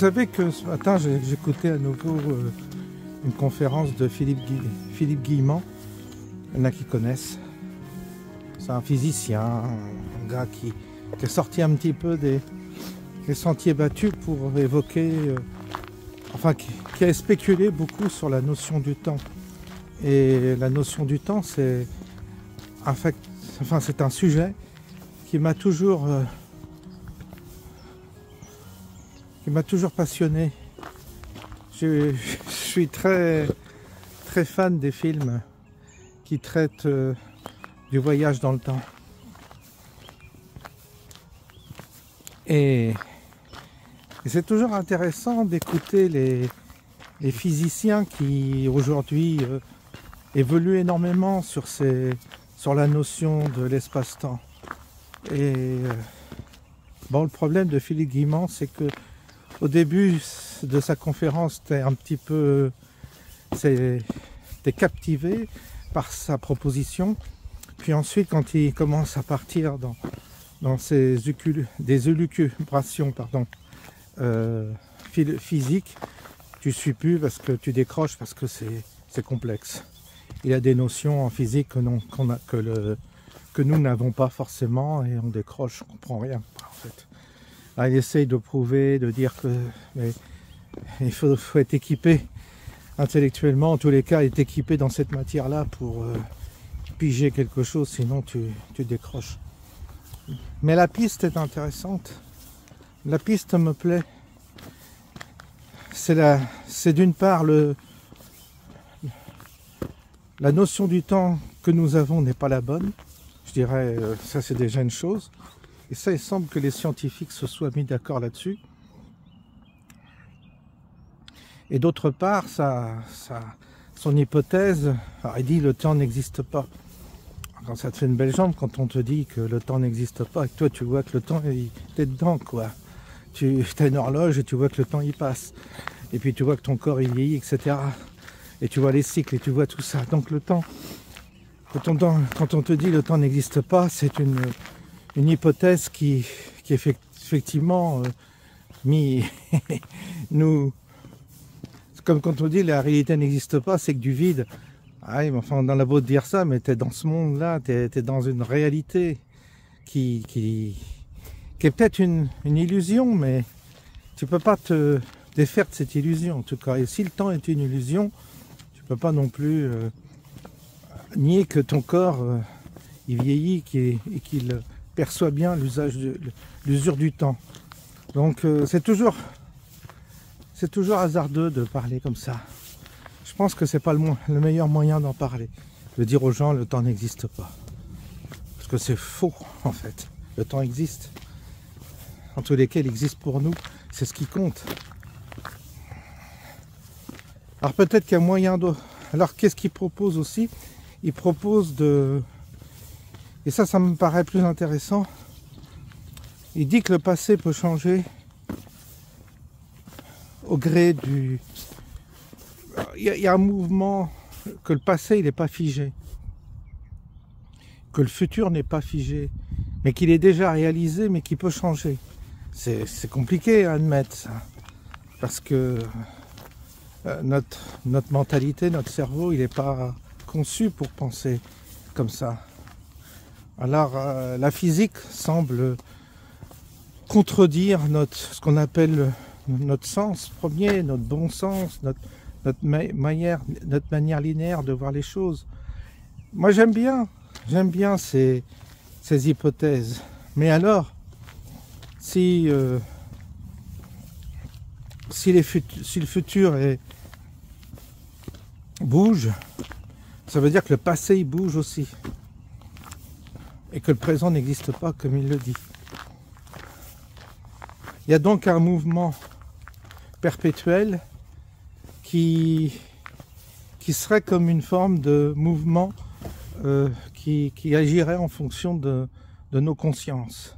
savez que ce matin, j'écoutais à nouveau une conférence de Philippe Guillemant. Il y en a qui connaissent. C'est un physicien, un gars qui est sorti un petit peu des sentiers battus pour évoquer, qui a spéculé beaucoup sur la notion du temps. Et la notion du temps, c'est un sujet qui m'a toujours passionné. Je suis très fan des films qui traitent du voyage dans le temps. Et c'est toujours intéressant d'écouter les physiciens qui aujourd'hui évoluent énormément sur la notion de l'espace-temps. Et le problème de Philippe Guillemant, c'est que au début de sa conférence, t'es captivé par sa proposition. Puis ensuite, quand il commence à partir dans des élucubrations physiques, tu suis plus parce que tu décroches, parce que c'est complexe. Il y a des notions en physique que nous n'avons pas forcément et on décroche, on comprend rien en fait. Là, il essaye de prouver, de dire que il faut être équipé intellectuellement, en tous les cas, être équipé dans cette matière-là pour piger quelque chose, sinon tu décroches. Mais la piste est intéressante. La piste me plaît. C'est d'une part la notion du temps que nous avons n'est pas la bonne. Je dirais, ça c'est déjà une chose. Et ça, il semble que les scientifiques se soient mis d'accord là-dessus. Et d'autre part, son hypothèse, alors il dit le temps n'existe pas. Quand ça te fait une belle jambe quand on te dit que le temps n'existe pas et que toi tu vois que le temps t'es dedans quoi. Tu as une horloge et tu vois que le temps il passe. Et puis tu vois que ton corps il vieillit, etc. Et tu vois les cycles et tu vois tout ça. Donc le temps, quand on te dit le temps n'existe pas, c'est une hypothèse qui effectivement nous... Comme quand on dit la réalité n'existe pas, c'est que du vide. Ah oui, mais enfin, on a beau te dire ça, mais t'es dans ce monde-là, t'es dans une réalité qui est peut-être une illusion, mais tu peux pas te défaire de cette illusion, en tout cas. Et si le temps est une illusion, tu peux pas non plus nier que ton corps, il vieillit et qu'il perçoit bien l'usure du temps. Donc c'est toujours hasardeux de parler comme ça. Je pense que c'est pas le meilleur moyen d'en parler. De dire aux gens le temps n'existe pas. Parce que c'est faux en fait. Le temps existe. En tous les cas, il existe pour nous. C'est ce qui compte. Alors peut-être qu'il y a moyen de... Alors qu'est-ce qu'il propose aussi? Il propose de... Et ça me paraît plus intéressant. Il dit que le passé peut changer au gré du... Il y a un mouvement, que le passé il n'est pas figé, que le futur n'est pas figé, mais qu'il est déjà réalisé, mais qui peut changer. C'est compliqué à admettre ça, parce que notre mentalité, notre cerveau, il n'est pas conçu pour penser comme ça. Alors la physique semble contredire ce qu'on appelle notre sens premier, notre bon sens, notre manière linéaire de voir les choses. Moi j'aime bien ces hypothèses. Mais alors, si le futur bouge, ça veut dire que le passé il bouge aussi. Et que le présent n'existe pas comme il le dit. Il y a donc un mouvement perpétuel qui serait comme une forme de mouvement qui agirait en fonction de nos consciences.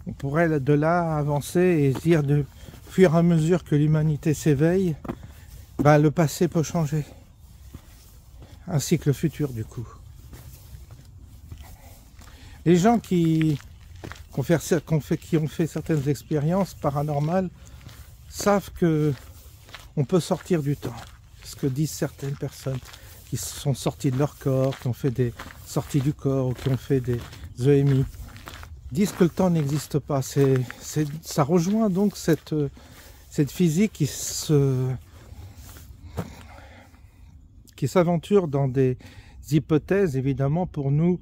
On pourrait de là avancer et dire de fur et à mesure que l'humanité s'éveille, le passé peut changer, ainsi que le futur du coup. Les gens qui ont fait certaines expériences paranormales savent que on peut sortir du temps. Ce que disent certaines personnes qui sont sorties de leur corps, qui ont fait des sorties du corps ou qui ont fait des EMI, disent que le temps n'existe pas. Ça rejoint donc cette physique qui s'aventure dans des hypothèses, évidemment, pour nous,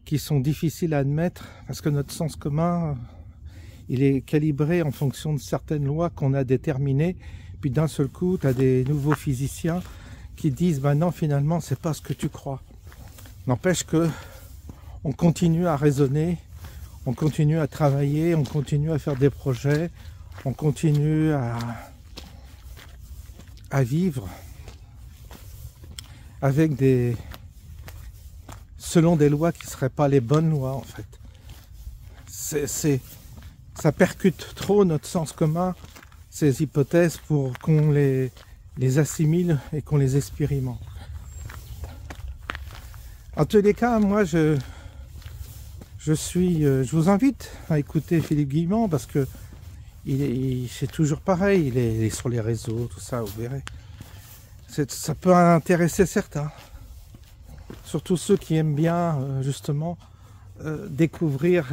qui sont difficiles à admettre, parce que notre sens commun, il est calibré en fonction de certaines lois qu'on a déterminées, puis d'un seul coup, tu as des nouveaux physiciens qui disent, ben non, finalement, c'est pas ce que tu crois. N'empêche que on continue à raisonner, on continue à travailler, on continue à faire des projets, on continue à vivre avec selon des lois qui ne seraient pas les bonnes lois, en fait. Ça percute trop notre sens commun, ces hypothèses, pour qu'on les assimile et qu'on les expérimente. En tous les cas, moi, je vous invite à écouter Philippe Guillemont, parce que c'est toujours pareil, il est sur les réseaux, tout ça, vous verrez. Ça peut intéresser certains, surtout ceux qui aiment bien justement découvrir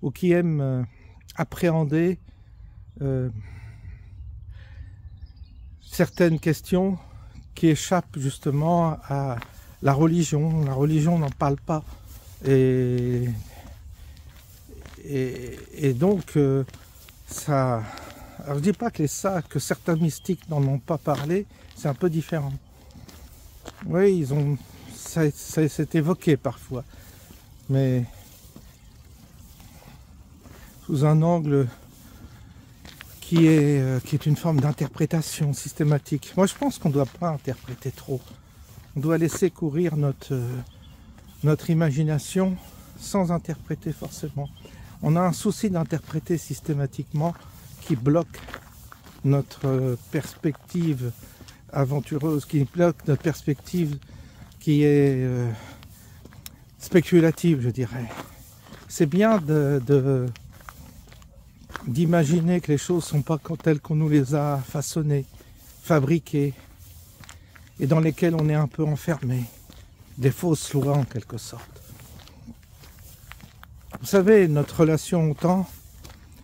ou qui aiment appréhender certaines questions qui échappent justement à la religion. La religion n'en parle pas, et donc ça. Alors je dis pas que certains mystiques n'en ont pas parlé, c'est un peu différent. Oui, c'est évoqué parfois, mais sous un angle qui est une forme d'interprétation systématique. Moi, je pense qu'on ne doit pas interpréter trop. On doit laisser courir notre imagination sans interpréter forcément. On a un souci d'interpréter systématiquement qui bloque notre perspective aventureuse, qui bloque notre perspective qui est spéculative, je dirais. C'est bien d'imaginer que les choses ne sont pas telles qu'on nous les a façonnées, fabriquées, et dans lesquelles on est un peu enfermé, des fausses lois en quelque sorte. Vous savez, notre relation au temps,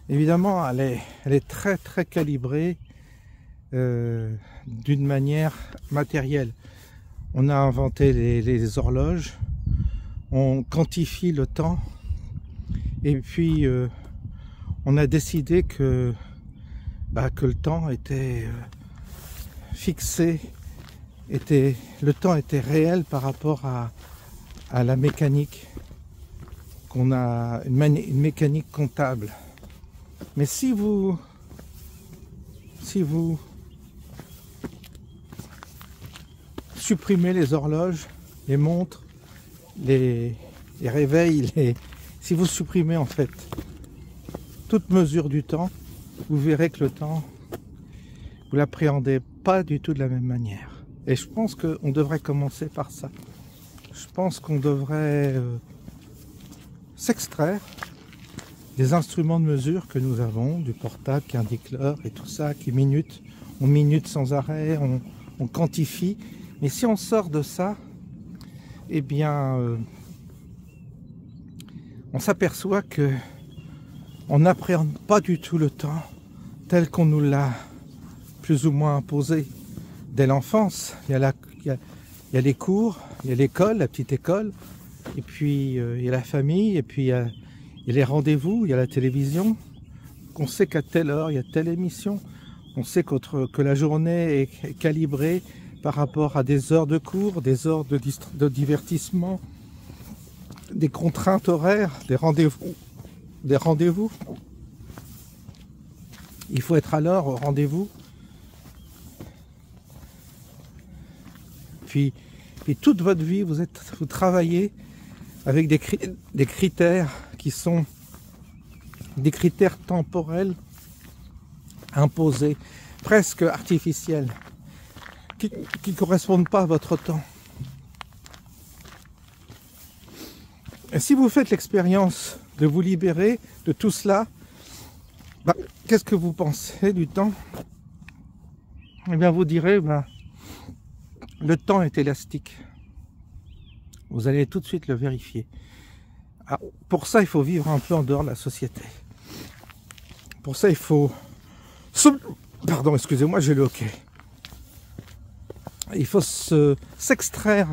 évidemment, elle est très très calibrée d'une manière matérielle. On a inventé les horloges, on quantifie le temps, et puis on a décidé que le temps était fixé, le temps était réel par rapport à la mécanique, qu'on a une mécanique comptable. Mais si vous supprimez les horloges, les montres, les réveils, si vous supprimez en fait toute mesure du temps, vous verrez que le temps, vous l'appréhendez pas du tout de la même manière. Et je pense qu'on devrait commencer par ça. Je pense qu'on devrait s'extraire des instruments de mesure que nous avons, du portable qui indique l'heure et tout ça, qui minute, on minute sans arrêt, on quantifie. Mais si on sort de ça, eh bien, on s'aperçoit que on n'appréhende pas du tout le temps tel qu'on nous l'a plus ou moins imposé dès l'enfance. Il y a les cours, il y a l'école, la petite école, et puis il y a la famille, et puis il y a les rendez-vous, il y a la télévision. On sait qu'à telle heure, il y a telle émission. On sait que la journée est calibrée par rapport à des heures de cours, des heures de divertissement, des contraintes horaires, des rendez-vous. Il faut être à l'heure au rendez-vous. Puis toute votre vie, vous travaillez avec des critères qui sont des critères temporels imposés, presque artificiels, qui ne correspondent pas à votre temps. Et si vous faites l'expérience de vous libérer de tout cela, qu'est-ce que vous pensez du temps? Eh bien, vous direz, le temps est élastique. Vous allez tout de suite le vérifier. Alors, pour ça, il faut vivre un peu en dehors de la société. Pour ça, il faut... Pardon, excusez-moi, j'ai le hoquet. Il faut s'extraire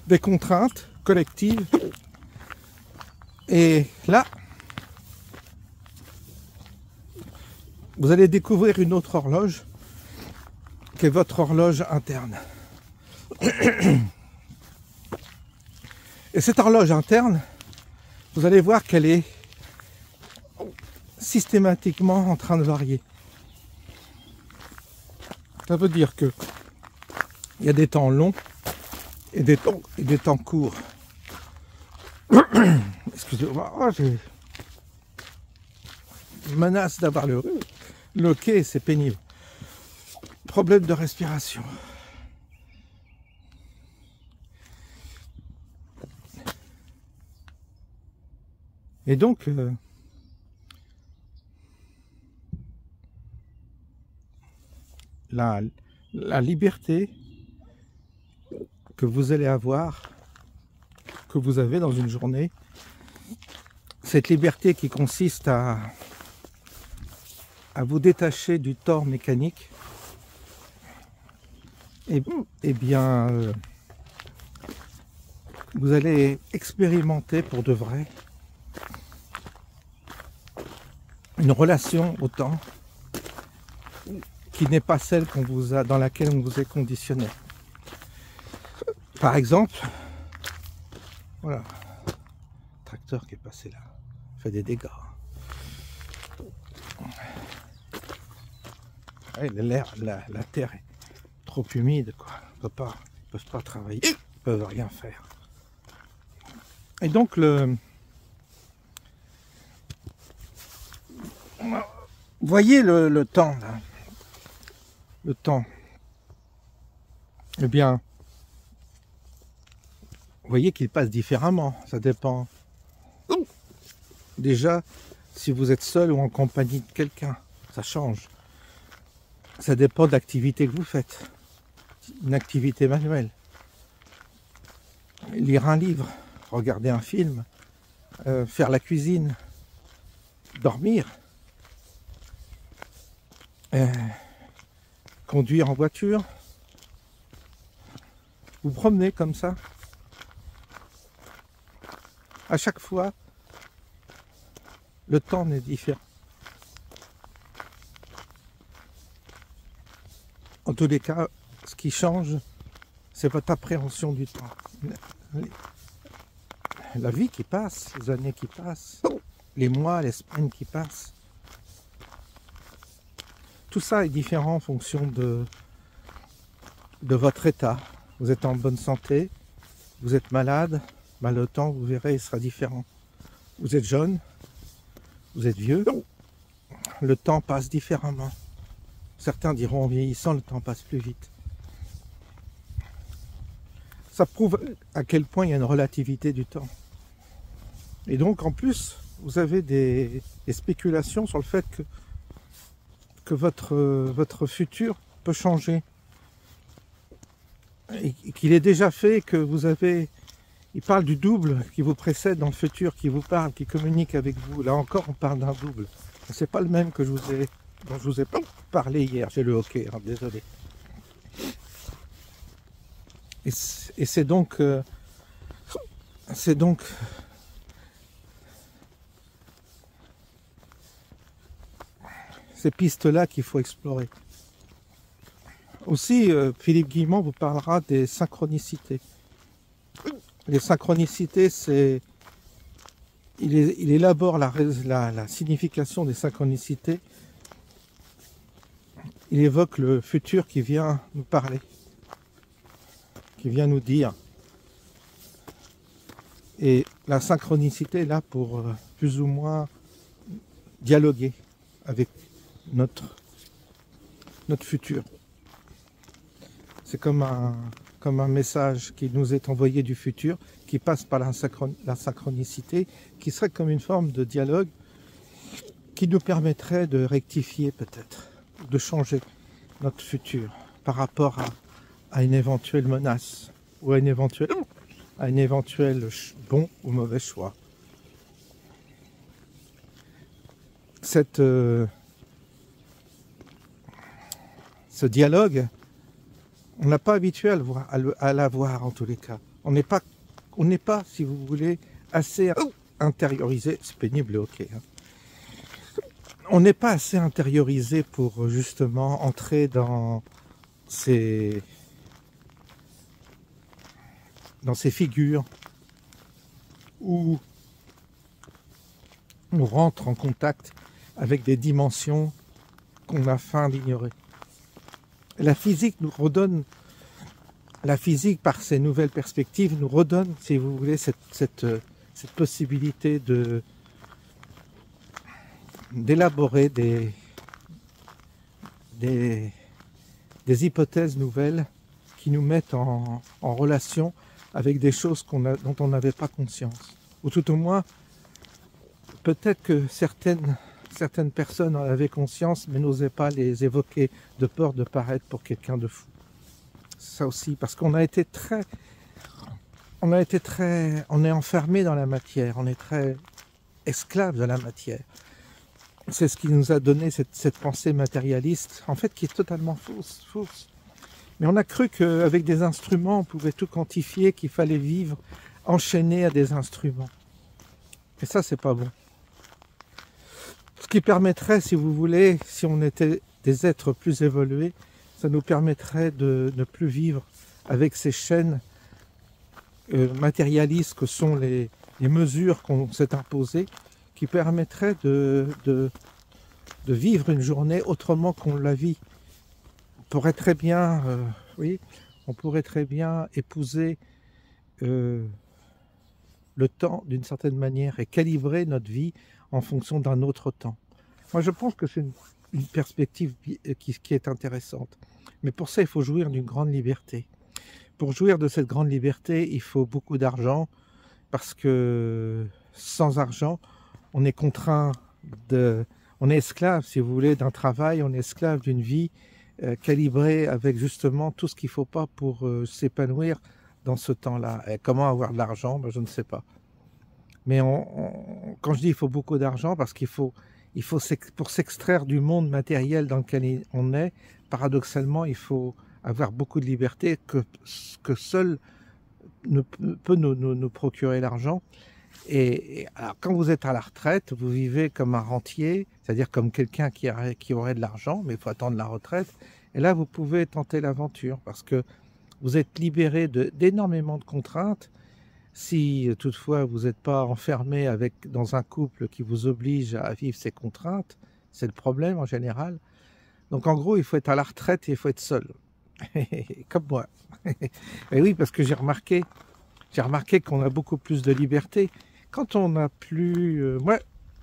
des contraintes collectives. Et là, vous allez découvrir une autre horloge, qui est votre horloge interne. Et cette horloge interne, vous allez voir qu'elle est systématiquement en train de varier. Ça veut dire que il y a des temps longs et des temps courts. Excusez-moi, je menace d'avoir le hoquet, c'est pénible. Problème de respiration. Et donc, la liberté que vous allez avoir, que vous avez dans une journée, cette liberté qui consiste à vous détacher du tort mécanique, et bien, vous allez expérimenter pour de vrai une relation au temps qui n'est pas celle dans laquelle on vous est conditionné. Par exemple, voilà, tracteur qui est passé là, fait des dégâts. Ouais, l'air, la terre est trop humide, quoi. Ils peuvent pas travailler, ils peuvent rien faire. Et donc voyez le temps là. Le temps. Eh bien, vous voyez qu'il passe différemment. Ça dépend. Déjà, si vous êtes seul ou en compagnie de quelqu'un, ça change. Ça dépend de l'activité que vous faites. Une activité manuelle. Lire un livre, regarder un film, faire la cuisine, dormir, conduire en voiture, vous promenez comme ça. À chaque fois, le temps est différent. En tous les cas, ce qui change, c'est votre appréhension du temps. La vie qui passe, les années qui passent, les mois, les semaines qui passent. Tout ça est différent en fonction de votre état. Vous êtes en bonne santé, vous êtes malade, le temps, vous verrez, il sera différent. Vous êtes jeune, vous êtes vieux, le temps passe différemment. Certains diront en vieillissant, le temps passe plus vite. Ça prouve à quel point il y a une relativité du temps. Et donc en plus, vous avez des spéculations sur le fait que votre futur peut changer. Et qu'il est déjà fait, que vous avez... Il parle du double qui vous précède dans le futur, qui vous parle, qui communique avec vous. Là encore, on parle d'un double. C'est pas le même que dont je vous ai parlé hier. J'ai le hoquet, hein, désolé. Et c'est donc ces pistes-là qu'il faut explorer. Aussi, Philippe Guillemont vous parlera des synchronicités. Les synchronicités, c'est... Il élabore la signification des synchronicités. Il évoque le futur qui vient nous parler, qui vient nous dire. Et la synchronicité est là pour plus ou moins dialoguer avec notre futur. C'est comme un message qui nous est envoyé du futur, qui passe par la synchronicité, qui serait comme une forme de dialogue qui nous permettrait de rectifier peut-être, de changer notre futur par rapport à une éventuelle menace ou à une éventuelle bon ou mauvais choix. Ce dialogue, on n'a pas habitué à l'avoir en tous les cas. On n'est pas, si vous voulez, assez intériorisé. C'est pénible, ok. Hein. On n'est pas assez intériorisé pour justement entrer dans ces figures où on rentre en contact avec des dimensions qu'on a faim d'ignorer. La physique nous redonne, la physique par ses nouvelles perspectives nous redonne, si vous voulez, cette possibilité d'élaborer des hypothèses nouvelles qui nous mettent en relation avec des choses dont on n'avait pas conscience. Ou tout au moins, peut-être que certaines personnes en avaient conscience, mais n'osaient pas les évoquer de peur de paraître pour quelqu'un de fou. Ça aussi, parce qu'on a été on est enfermé dans la matière, on est très esclave de la matière. C'est ce qui nous a donné cette pensée matérialiste, en fait, qui est totalement fausse. Mais on a cru qu'avec des instruments, on pouvait tout quantifier, qu'il fallait vivre enchaîné à des instruments. Et ça, c'est pas bon. Ce qui permettrait, si vous voulez, si on était des êtres plus évolués, ça nous permettrait de ne plus vivre avec ces chaînes matérialistes que sont les mesures qu'on s'est imposées, qui permettraient de vivre une journée autrement qu'on la vit. On pourrait très bien, on pourrait très bien épouser le temps d'une certaine manière et calibrer notre vie en fonction d'un autre temps. Moi, je pense que c'est une perspective qui est intéressante. Mais pour ça, il faut jouir d'une grande liberté. Pour jouir de cette grande liberté, il faut beaucoup d'argent, parce que sans argent, on est contraint on est esclave, si vous voulez, d'un travail, on est esclave d'une vie calibrée avec justement tout ce qu'il ne faut pas pour s'épanouir dans ce temps-là. Et comment avoir de l'argent? Ben, je ne sais pas. Mais quand je dis il faut beaucoup d'argent, parce qu'il faut pour s'extraire du monde matériel dans lequel on est, paradoxalement, il faut avoir beaucoup de liberté que seul peut nous procurer l'argent. Et alors, quand vous êtes à la retraite, vous vivez comme un rentier, c'est-à-dire comme quelqu'un qui aurait de l'argent, mais il faut attendre la retraite. Et là, vous pouvez tenter l'aventure, parce que vous êtes libéré d'énormément de contraintes. Si toutefois vous n'êtes pas enfermé dans un couple qui vous oblige à vivre ces contraintes, c'est le problème en général. Donc en gros, il faut être à la retraite et il faut être seul, comme moi. Et oui, parce que j'ai remarqué qu'on a beaucoup plus de liberté. Quand on n'a plus... moi,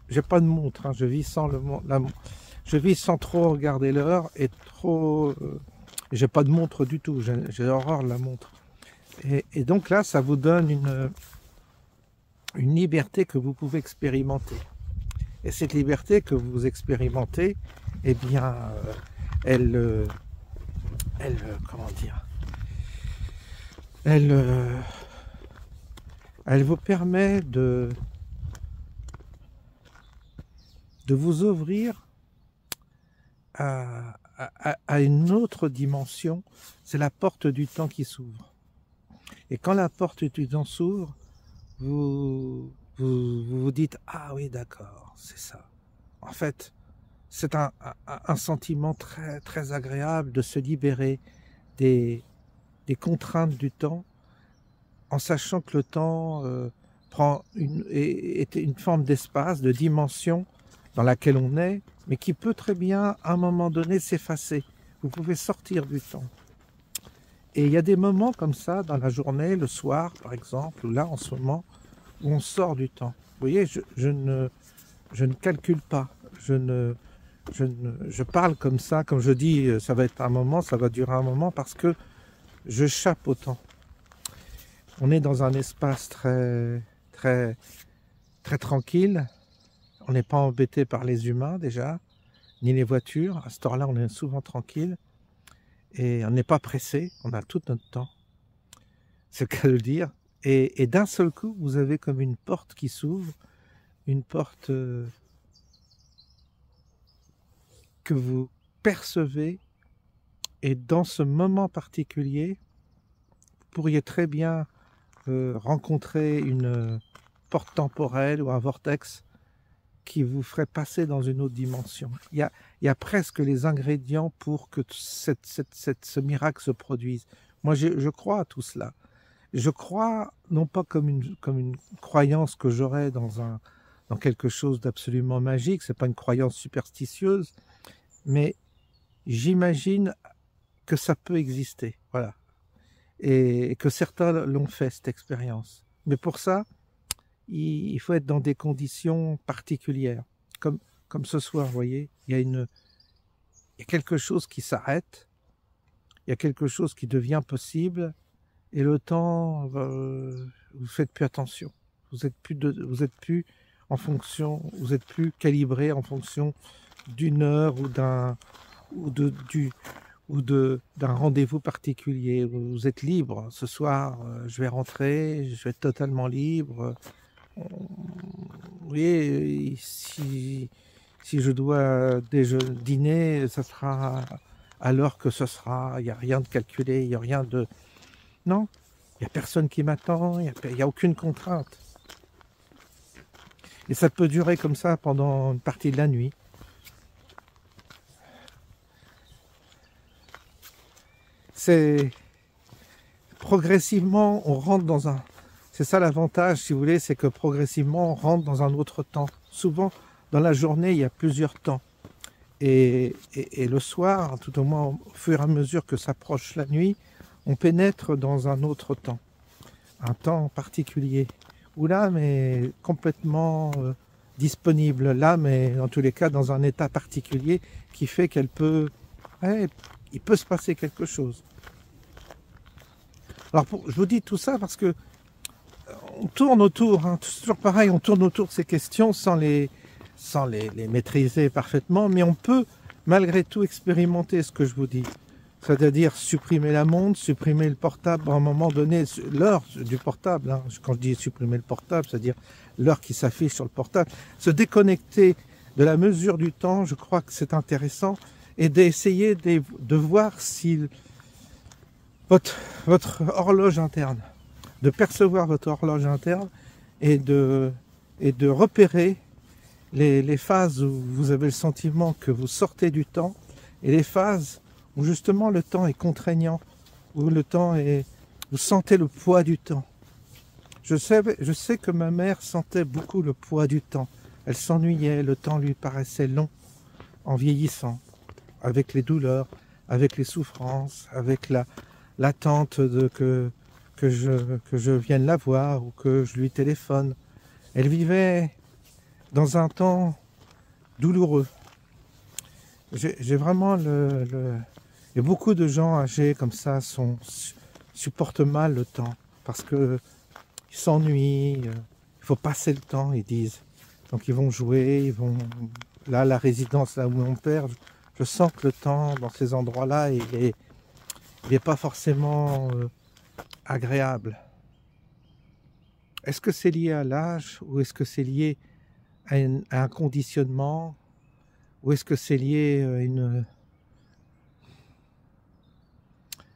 j'ai pas de montre, hein, je vis sans je vis sans trop regarder l'heure et trop... j'ai pas de montre du tout, j'ai horreur de la montre. Et donc là, ça vous donne une liberté que vous pouvez expérimenter. Et cette liberté que vous expérimentez, eh bien, comment dire, elle vous permet de vous ouvrir à une autre dimension. C'est la porte du temps qui s'ouvre. Et quand la porte du temps s'ouvre, vous vous dites « Ah oui, d'accord, c'est ça ». En fait, c'est un sentiment très, très agréable de se libérer des contraintes du temps, en sachant que le temps est une forme d'espace, de dimension dans laquelle on est, mais qui peut très bien, à un moment donné, s'effacer. Vous pouvez sortir du temps. Et il y a des moments comme ça dans la journée, le soir par exemple, ou là en ce moment, où on sort du temps. Vous voyez, je ne calcule pas, je parle comme ça, comme je dis, ça va être un moment, ça va durer un moment, parce que je chape au temps. On est dans un espace très, très, très tranquille, on n'est pas embêté par les humains déjà, ni les voitures. À cette heure-là, on est souvent tranquille et on n'est pas pressé, on a tout notre temps, c'est le cas de le dire. Et d'un seul coup, vous avez comme une porte qui s'ouvre, une porte que vous percevez, et dans ce moment particulier, vous pourriez très bien rencontrer une porte temporelle ou un vortex qui vous ferait passer dans une autre dimension. Il y a presque les ingrédients pour que ce miracle se produise. Moi, je crois à tout cela. Je crois, non pas comme une croyance que j'aurais dans quelque chose d'absolument magique, c'est pas une croyance superstitieuse, mais j'imagine que ça peut exister, voilà. Et que certains l'ont fait, cette expérience. Mais pour ça, il faut être dans des conditions particulières. Comme ce soir, vous voyez, il y a quelque chose qui s'arrête, il y a quelque chose qui devient possible, et le temps, vous faites plus attention. Vous êtes plus en fonction, vous êtes plus calibré en fonction d'une heure ou d'un rendez-vous particulier. Vous êtes libre. Ce soir, je vais rentrer, je vais être totalement libre. Vous voyez, si je dois dîner, ça sera à l'heure que ce sera. Il n'y a rien de calculé, il n'y a rien de... Non, il n'y a personne qui m'attend, il n'y a aucune contrainte. Et ça peut durer comme ça pendant une partie de la nuit. C'est progressivement, on rentre dans un... C'est ça l'avantage, si vous voulez, c'est que progressivement, on rentre dans un autre temps. Souvent, dans la journée, il y a plusieurs temps. Et le soir, tout au moins au fur et à mesure que s'approche la nuit, on pénètre dans un autre temps. Un temps particulier. Où l'âme est complètement disponible. L'âme est, en tous les cas, dans un état particulier qui fait qu'elle peut... Ouais, il peut se passer quelque chose. Alors, je vous dis tout ça parce que on tourne autour, hein, c'est toujours pareil, on tourne autour de ces questions sans les maîtriser parfaitement, mais on peut malgré tout expérimenter ce que je vous dis. C'est-à-dire supprimer la montre, supprimer le portable à un moment donné, l'heure du portable, hein. Quand je dis supprimer le portable, c'est-à-dire l'heure qui s'affiche sur le portable, se déconnecter de la mesure du temps, je crois que c'est intéressant, et d'essayer de voir si votre horloge interne, de percevoir votre horloge interne et de repérer les phases où vous avez le sentiment que vous sortez du temps et les phases où justement le temps est contraignant, où le temps est... Vous sentez le poids du temps. Je sais que ma mère sentait beaucoup le poids du temps. Elle s'ennuyait, le temps lui paraissait long en vieillissant, avec les douleurs, avec les souffrances, avec l'attente que je vienne la voir ou que je lui téléphone. Elle vivait dans un temps douloureux. J'ai vraiment et beaucoup de gens âgés comme ça supportent mal le temps parce que ils s'ennuient, il faut passer le temps, ils disent. Donc ils vont jouer, ils vont... Là, la résidence, là où mon père, je sens que le temps dans ces endroits-là, il est pas forcément agréable. Est-ce que c'est lié à l'âge ou est-ce que c'est lié à un conditionnement ou est-ce que c'est lié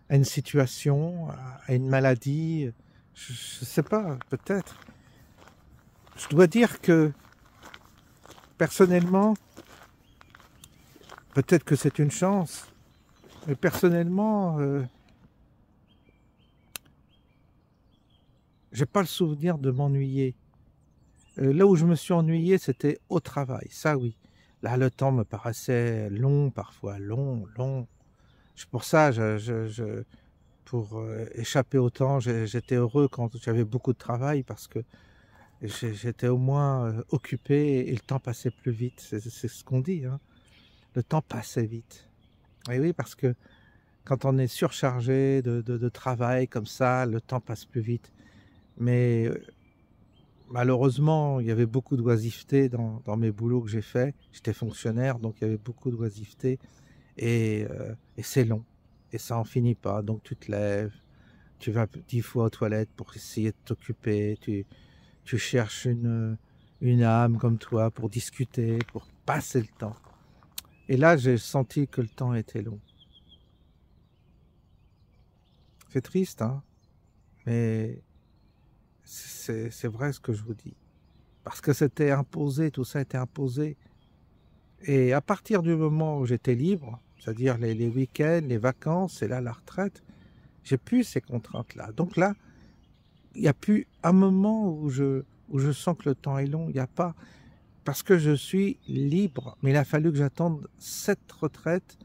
à une situation, à une maladie? Je ne sais pas, peut-être. Je dois dire que personnellement, peut-être que c'est une chance, mais personnellement, j'ai pas le souvenir de m'ennuyer. Là où je me suis ennuyé, c'était au travail, ça oui. Là, le temps me paraissait long, parfois long. Pour ça, pour échapper au temps, j'étais heureux quand j'avais beaucoup de travail parce que j'étais au moins occupé et le temps passait plus vite. C'est ce qu'on dit, hein. Le temps passait vite. Et oui, parce que quand on est surchargé de travail comme ça, le temps passe plus vite. Mais malheureusement, il y avait beaucoup d'oisiveté dans mes boulots que j'ai faits. J'étais fonctionnaire, donc il y avait beaucoup d'oisiveté. Et c'est long. Et ça en finit pas. Donc tu te lèves, tu vas 10 fois aux toilettes pour essayer de t'occuper. Tu cherches une âme comme toi pour discuter, pour passer le temps. Et là, j'ai senti que le temps était long. C'est triste, hein, mais c'est vrai ce que je vous dis. Parce que c'était imposé, tout ça était imposé. Et à partir du moment où j'étais libre, c'est-à-dire les week-ends, les vacances, et là la retraite, j'ai plus ces contraintes-là. Donc là, il n'y a plus un moment où je sens que le temps est long. Il n'y a pas, parce que je suis libre. Mais il a fallu que j'attende cette retraite,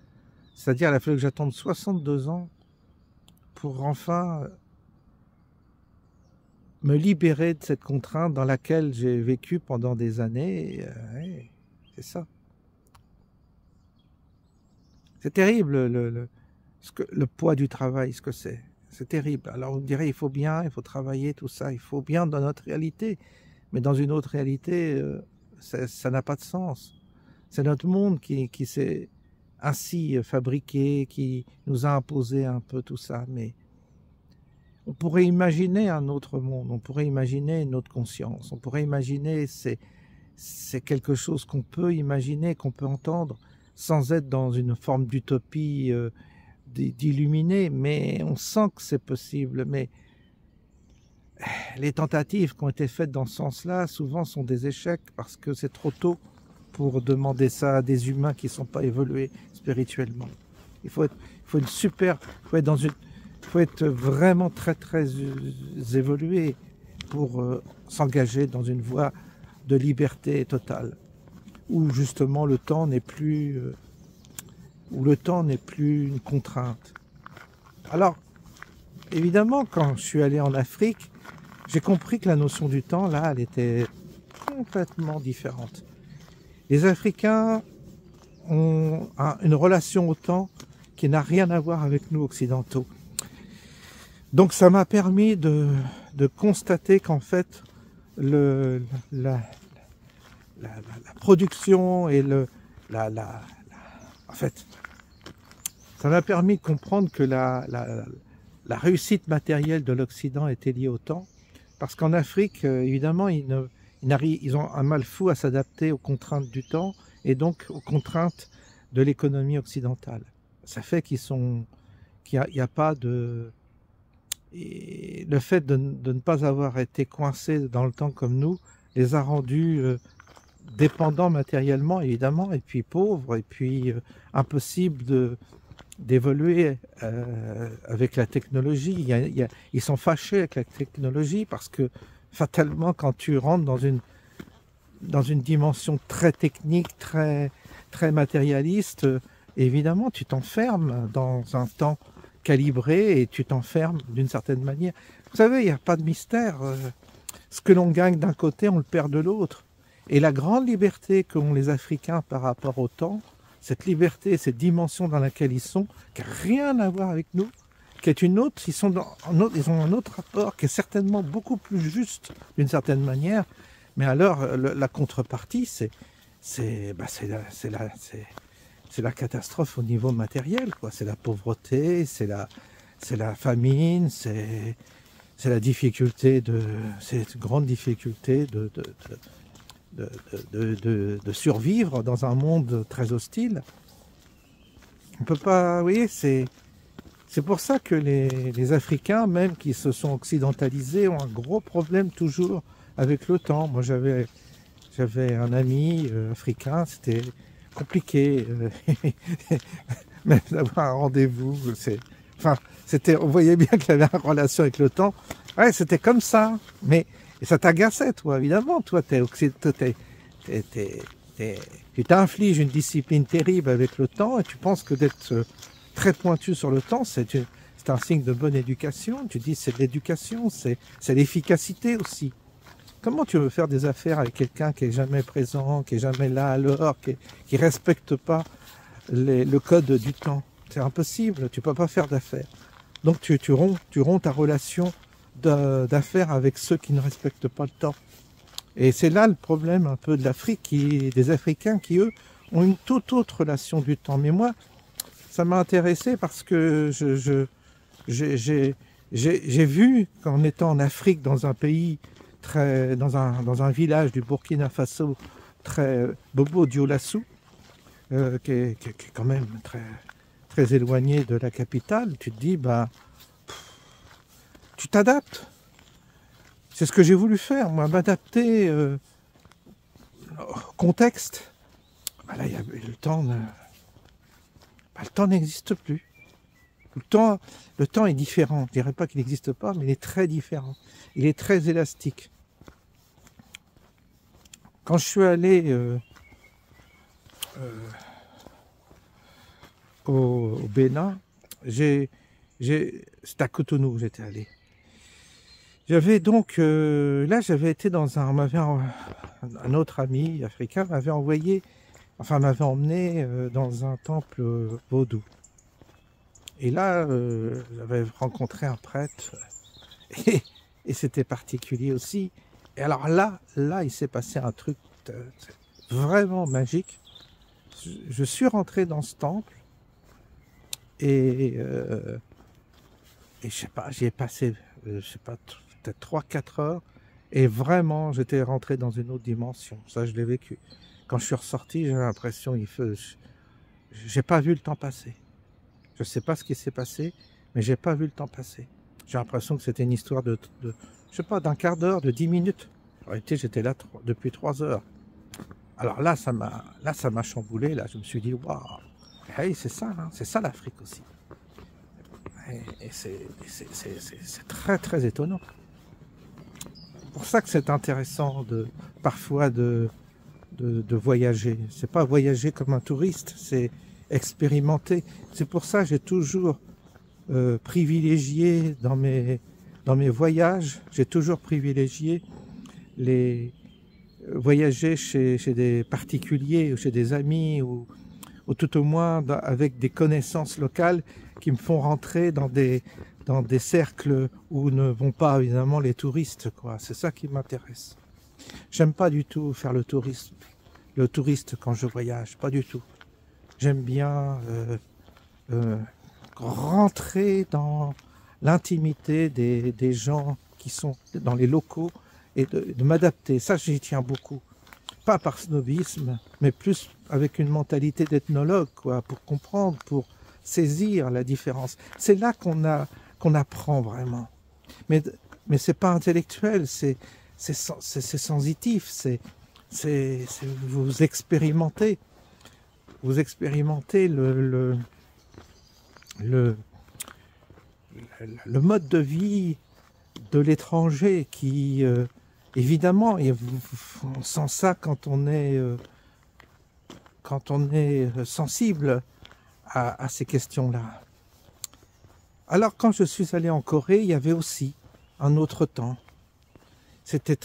c'est-à-dire il a fallu que j'attende 62 ans pour enfin me libérer de cette contrainte dans laquelle j'ai vécu pendant des années. Ouais, c'est ça. C'est terrible le poids du travail, ce que c'est. C'est terrible. Alors on dirait il faut bien, il faut travailler, tout ça, il faut bien dans notre réalité. Mais dans une autre réalité, ça n'a pas de sens. C'est notre monde qui s'est ainsi fabriqué, qui nous a imposé un peu tout ça. Mais on pourrait imaginer un autre monde, on pourrait imaginer une autre conscience, on pourrait imaginer, c'est quelque chose qu'on peut imaginer, qu'on peut entendre, sans être dans une forme d'utopie d'illuminé, mais on sent que c'est possible. Mais les tentatives qui ont été faites dans ce sens-là, souvent sont des échecs, parce que c'est trop tôt pour demander ça à des humains qui ne sont pas évolués spirituellement. Il faut être vraiment très évolué pour s'engager dans une voie de liberté totale, où justement le temps n'est plus une contrainte. Alors, évidemment, quand je suis allé en Afrique, j'ai compris que la notion du temps, là, elle était complètement différente. Les Africains ont une relation au temps qui n'a rien à voir avec nous occidentaux. Donc ça m'a permis de constater qu'en fait, la production et en fait, ça m'a permis de comprendre que la réussite matérielle de l'Occident était liée au temps. Parce qu'en Afrique, évidemment, ils ont un mal fou à s'adapter aux contraintes du temps et donc aux contraintes de l'économie occidentale. Ça fait qu'il n'y a pas de... Et le fait de ne pas avoir été coincés dans le temps comme nous les a rendus dépendants matériellement, évidemment, et puis pauvres, et puis impossible d'évoluer avec la technologie. Ils sont fâchés avec la technologie parce que fatalement, quand tu rentres dans une dimension très technique, très matérialiste, évidemment, tu t'enfermes dans un temps calibré et tu t'enfermes d'une certaine manière. Vous savez, il n'y a pas de mystère. Ce que l'on gagne d'un côté, on le perd de l'autre. Et la grande liberté qu'ont les Africains par rapport au temps, cette liberté, cette dimension dans laquelle ils sont, qui n'a rien à voir avec nous, qui est une autre, ils ont un autre rapport qui est certainement beaucoup plus juste d'une certaine manière. Mais alors, la contrepartie, c'est la catastrophe au niveau matériel, quoi. C'est la pauvreté, c'est la famine, c'est la difficulté cette grande difficulté de survivre dans un monde très hostile. On peut pas, vous voyez, c'est pour ça que les Africains, même qui se sont occidentalisés, ont un gros problème toujours avec le temps. Moi, j'avais un ami africain, c'était compliqué, même d'avoir un rendez-vous. On voyait bien qu'il avait une relation avec le temps. Ouais, c'était comme ça, mais ça t'agaçait, toi, évidemment. Toi, tu t'infliges une discipline terrible avec le temps et tu penses que d'être très pointu sur le temps, c'est un signe de bonne éducation. Tu dis c'est de l'éducation, c'est l'efficacité aussi. Comment tu veux faire des affaires avec quelqu'un qui est jamais présent, qui est jamais là à l'heure, qui respecte pas le code du temps? C'est impossible, tu peux pas faire d'affaires. Donc tu romps ta relation d'affaires avec ceux qui ne respectent pas le temps. Et c'est là le problème un peu de l'Afrique, des Africains qui, eux, ont une toute autre relation du temps. Mais moi, ça m'a intéressé parce que j'ai vu qu'en étant en Afrique, dans un pays, dans un village du Burkina Faso, très Bobo Dioulassou, qui est quand même très éloigné de la capitale, tu te dis, bah, tu t'adaptes. C'est ce que j'ai voulu faire, moi, m'adapter au contexte. Bah là, le temps, le temps n'existe plus. Le temps est différent. Je ne dirais pas qu'il n'existe pas, mais il est très différent. Il est très élastique. Quand je suis allé au Bénin, c'était à Cotonou que j'étais allé. J'avais donc, là j'avais été un autre ami africain m'avait emmené dans un temple vaudou. Et là, j'avais rencontré un prêtre, et c'était particulier aussi. Et alors là, il s'est passé un truc vraiment magique. Je suis rentré dans ce temple, et je sais pas, j'y ai passé, je sais pas, peut-être 3-4 heures, et vraiment, j'étais rentré dans une autre dimension. Ça, je l'ai vécu. Quand je suis ressorti, j'ai l'impression, j'ai pas vu le temps passer. Je sais pas ce qui s'est passé, mais j'ai pas vu le temps passer. J'ai l'impression que c'était une histoire je sais pas, d'un quart d'heure, de 10 minutes. En réalité, j'étais là depuis 3 heures. Alors là, ça m'a chamboulé. Là, je me suis dit, waouh, hey, c'est ça, hein, c'est ça l'Afrique aussi. Et c'est très très étonnant. C'est pour ça que c'est intéressant parfois de voyager. C'est pas voyager comme un touriste, c'est expérimenter. C'est pour ça que j'ai toujours privilégié dans mes voyages, j'ai toujours privilégié voyager chez des particuliers ou chez des amis ou tout au moins avec des connaissances locales qui me font rentrer dans des cercles où ne vont pas évidemment les touristes, quoi. C'est ça qui m'intéresse. J'aime pas du tout faire le touriste quand je voyage, pas du tout. J'aime bien rentrer dans l'intimité des gens qui sont dans les locaux et de m'adapter. Ça, j'y tiens beaucoup. Pas par snobisme, mais plus avec une mentalité d'ethnologue, quoi, pour comprendre, pour saisir la différence. C'est là qu'on apprend vraiment. Mais c'est pas intellectuel, c'est sensitif, vous expérimentez. Vous expérimentez le mode de vie de l'étranger qui, évidemment, et on sent ça quand on est sensible à ces questions-là. Alors, quand je suis allé en Corée, il y avait aussi un autre temps. C'était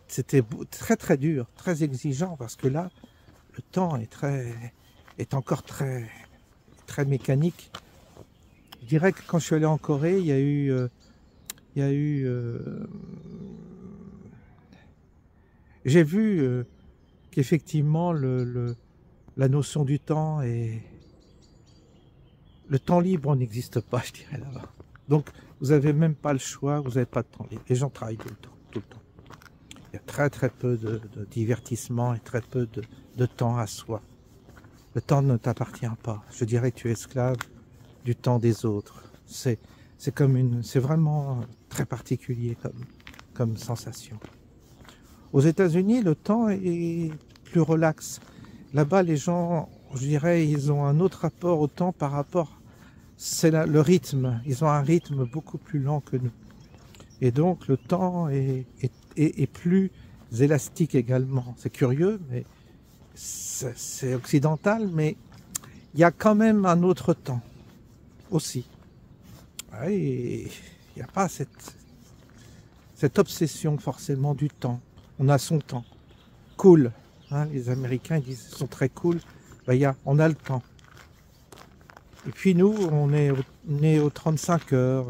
c'était très très dur, très exigeant, parce que là, le temps est encore très mécanique. Je dirais que quand je suis allé en Corée, il y a eu j'ai vu qu'effectivement la notion du temps et le temps libre n'existe pas, je dirais là-bas. Donc vous n'avez même pas le choix, vous n'avez pas de temps libre. Les gens travaillent tout le temps. Il y a très très peu de divertissement et très peu de temps à soi. Le temps ne t'appartient pas. Je dirais que tu es esclave du temps des autres. C'est vraiment très particulier comme sensation. Aux États-Unis, le temps est plus relax. Là-bas, les gens, je dirais, ils ont un autre rapport au temps par rapport, c'est le rythme. Ils ont un rythme beaucoup plus lent que nous. Et donc, le temps est plus élastique également. C'est curieux, mais c'est occidental, mais il y a quand même un autre temps aussi. Et il n'y a pas cette obsession forcément du temps. On a son temps. Cool. Hein, les Américains disent ils sont très cool. Ben, on a le temps. Et puis nous, on est aux 35 heures,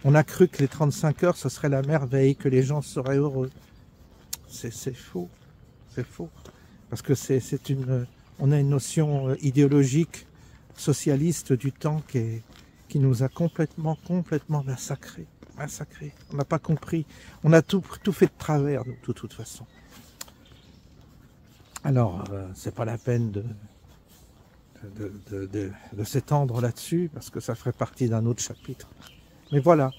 On a cru que les 35 heures, ce serait la merveille, que les gens seraient heureux. C'est faux. C'est faux. Parce que on a une notion idéologique, socialiste du temps qui nous a complètement massacrés. On n'a pas compris. On a tout fait de travers, de toute façon. Alors, c'est pas la peine de s'étendre là-dessus, parce que ça ferait partie d'un autre chapitre. Mais voilà.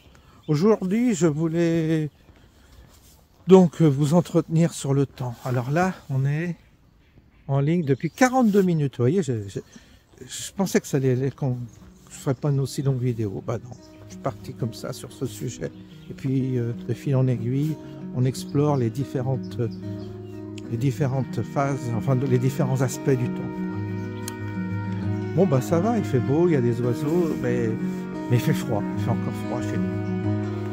Aujourd'hui, je voulais donc vous entretenir sur le temps. Alors là, on est en ligne depuis 42 minutes. Vous voyez, je pensais que ça allait, qu'on je ferais pas une aussi longue vidéo. Bah non, je suis parti comme ça sur ce sujet. Et puis, de fil en aiguille, on explore les différentes phases, enfin les différents aspects du temps. Bon bah ça va, il fait beau, il y a des oiseaux, mais il fait froid, il fait encore froid chez nous.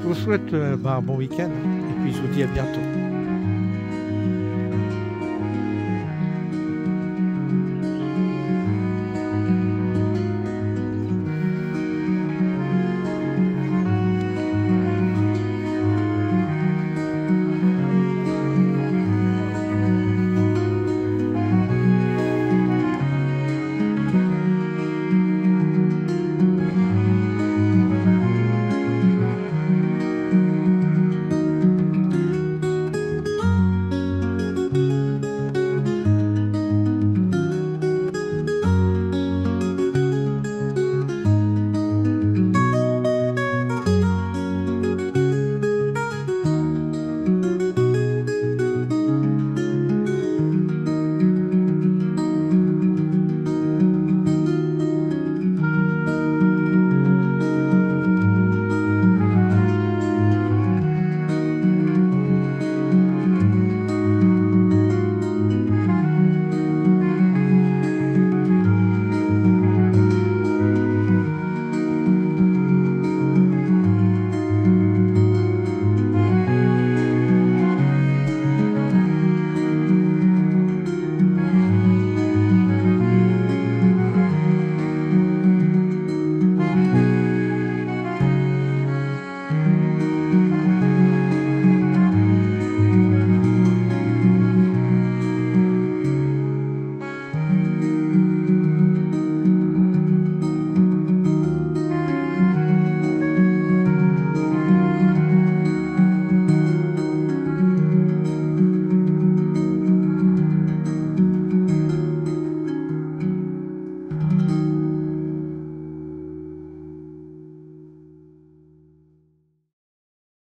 Je vous souhaite un bon week-end et puis je vous dis à bientôt.